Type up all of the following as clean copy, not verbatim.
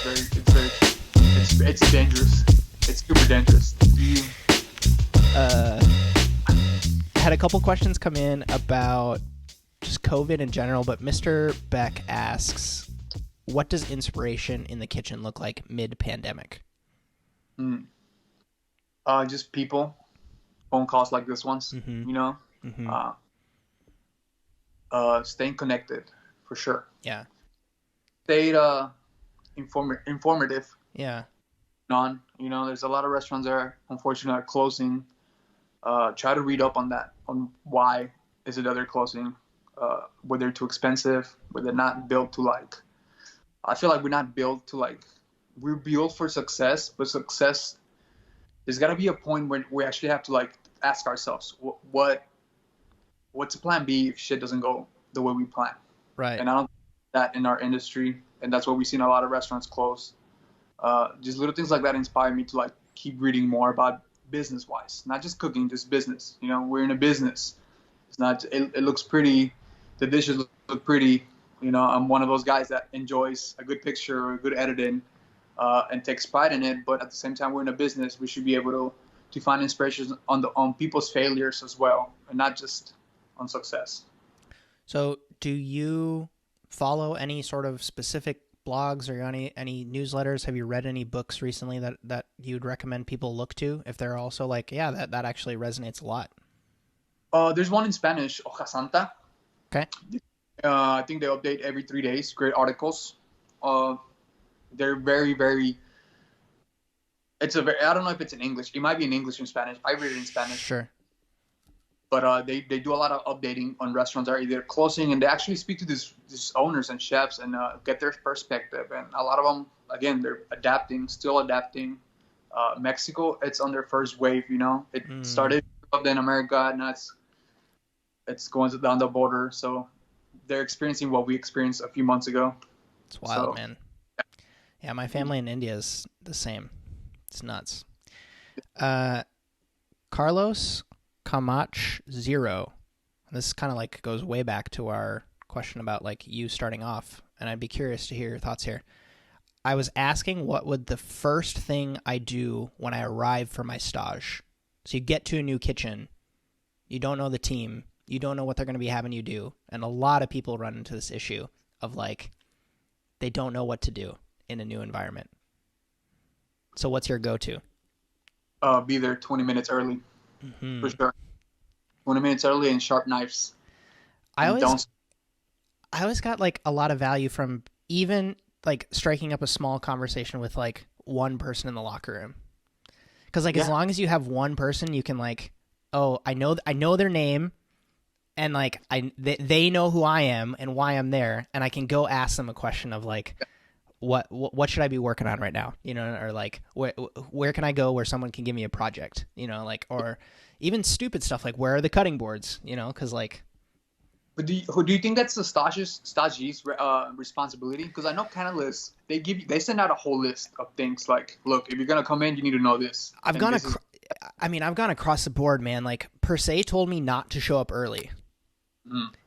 It's dangerous. It's super dangerous. I had a couple questions come in about just COVID in general, but Mr. Beck asks, what does inspiration in the kitchen look like mid-pandemic? Just people, phone calls like this ones, Mm-hmm. you know, Mm-hmm. staying connected for sure. Yeah. Stayed informative. Yeah. There's a lot of restaurants that are unfortunately are closing. Try to read up on that, on why is it that they're closing, whether they're too expensive, whether they're not built to I feel like we're not built to we're built for success, but success, there's got to be a point when we actually have to ask ourselves, what's plan B if shit doesn't go the way we plan? Right. And I don't think that in our industry, and that's why we've seen a lot of restaurants close. Just little things like that inspire me to keep reading more about business wise, not just cooking, just business. We're in a business. It's not, it looks pretty. The dishes look pretty. I'm one of those guys that enjoys a good picture or a good editing, and takes pride in it. But at the same time, we're in a business. We should be able to find inspirations on people's failures as well, and not just on success. So do you follow any sort of specific blogs or any newsletters? Have you read any books recently that you'd recommend people look to if they're also that actually resonates a lot? There's one in Spanish, Hoja Santa. Okay. I think they update every 3 days. Great articles. They're very, very. I don't know if it's in English. It might be in English and Spanish. I read it in Spanish. Sure. But they do a lot of updating on restaurants that are either closing, and they actually speak to these owners and chefs and get their perspective. And a lot of them, again, they're still adapting. Mexico, it's on their first wave. It started up in America, and now it's going down the border. So they're experiencing what we experienced a few months ago. It's wild, man. Yeah, my family in India is the same. It's nuts. Carlos Kamach Zero. This kind of goes way back to our question about you starting off, and I'd be curious to hear your thoughts here. I was asking what would the first thing I do when I arrive for my stage. So you get to a new kitchen, you don't know the team, you don't know what they're going to be having you do, and a lot of people run into this issue of they don't know what to do in a new environment. So what's your go-to? Be there 20 minutes early. Mm-hmm. For sure. 20 minutes early and sharp knives. I always got a lot of value from even striking up a small conversation with one person in the locker room. Because as long as you have one person, you can I know their name, and they know who I am and why I'm there, and I can go ask them a question of what should I be working on right now? Or where can I go where someone can give me a project? Or even stupid stuff where are the cutting boards? Because But do you think that's the stage's responsibility? Because I know panelists, they send out a whole list of things look, if you're gonna come in, you need to know this. I've gone across the board, man. Per se told me not to show up early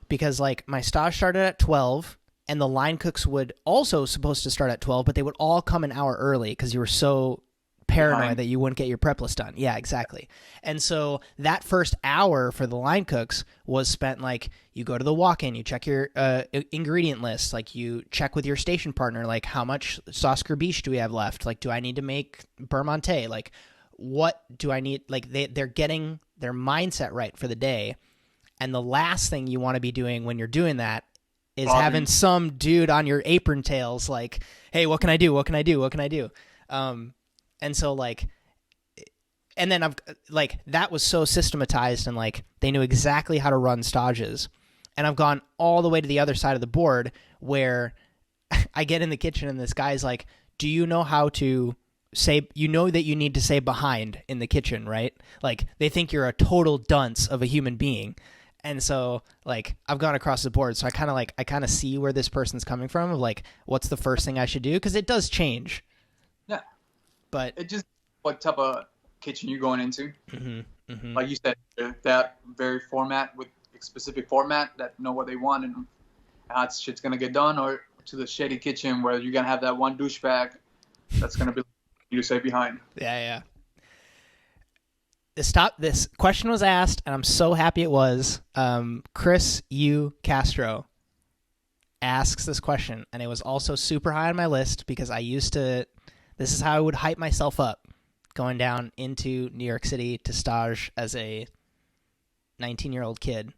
because my stage started at 12. And the line cooks would also supposed to start at 12, but they would all come an hour early because you were so paranoid that you wouldn't get your prep list done. Yeah, exactly. And so that first hour for the line cooks was spent you go to the walk-in, you check your ingredient list, you check with your station partner, how much sauce gerbiche do we have left? Do I need to make beurre monté? What do I need? They're getting their mindset right for the day. And the last thing you want to be doing when you're doing that is having some dude on your apron tails hey, what can I do? What can I do? What can I do? And so and then I've that was so systematized and they knew exactly how to run stages. And I've gone all the way to the other side of the board where I get in the kitchen and this guy's do you know how to say, that you need to say behind in the kitchen, right? They think you're a total dunce of a human being. And so, I've gone across the board, so I kind of see where this person's coming from of, what's the first thing I should do? Because it does change. Yeah. But it just what type of kitchen you're going into. Mm-hmm, mm-hmm. Like you said, that very format with a specific format that know what they want and how shit's going to get done, or to the shady kitchen where you're going to have that one douchebag that's gonna be you to say behind. Yeah. This question was asked, and I'm so happy it was. Chris U. Castro asks this question, and it was also super high on my list because this is how I would hype myself up going down into New York City to stage as a 19-year-old kid.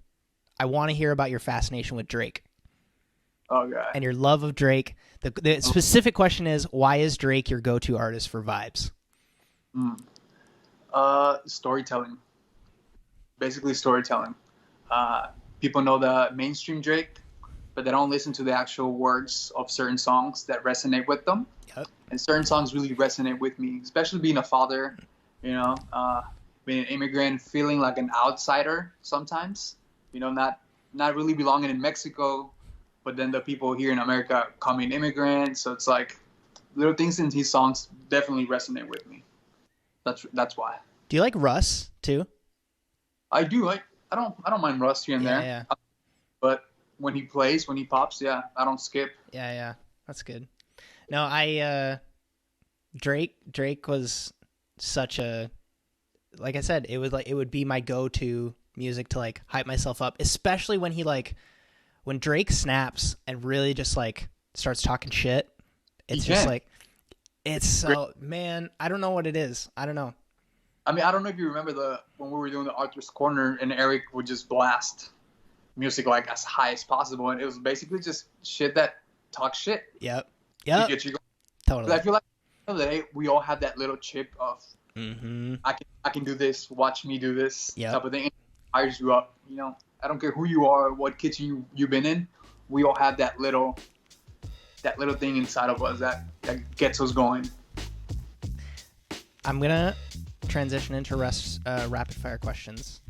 I want to hear about your fascination with Drake. Oh, God. And your love of Drake. The specific question is, why is Drake your go-to artist for vibes? Storytelling. Basically storytelling. People know the mainstream Drake, but they don't listen to the actual words of certain songs that resonate with them. Yep. And certain songs really resonate with me, especially being a father, being an immigrant, feeling like an outsider sometimes, not really belonging in Mexico, but then the people here in America coming immigrants. So it's like little things in his songs definitely resonate with me. That's why. Do you like Russ too? I do. I don't mind Russ here and there. Yeah. But when he pops, I don't skip. Yeah. That's good. No, Drake was such a, like I said, it would be my go-to music to like hype myself up, especially when when Drake snaps and really just like starts talking shit. It's just like, it's so, man, I don't know what it is. I don't know. I mean, I don't know if you remember when we were doing the Arthur's Corner and Eric would just blast music like as high as possible, and it was basically just shit that talks shit. Yep. To get you going. Totally. I feel like today we all have that little chip of I can do this, watch me do this type of thing. It fires you up. I don't care who you are, what kitchen you've been in. We all have that little thing inside of us that gets us going. I'm gonna transition into rapid fire questions.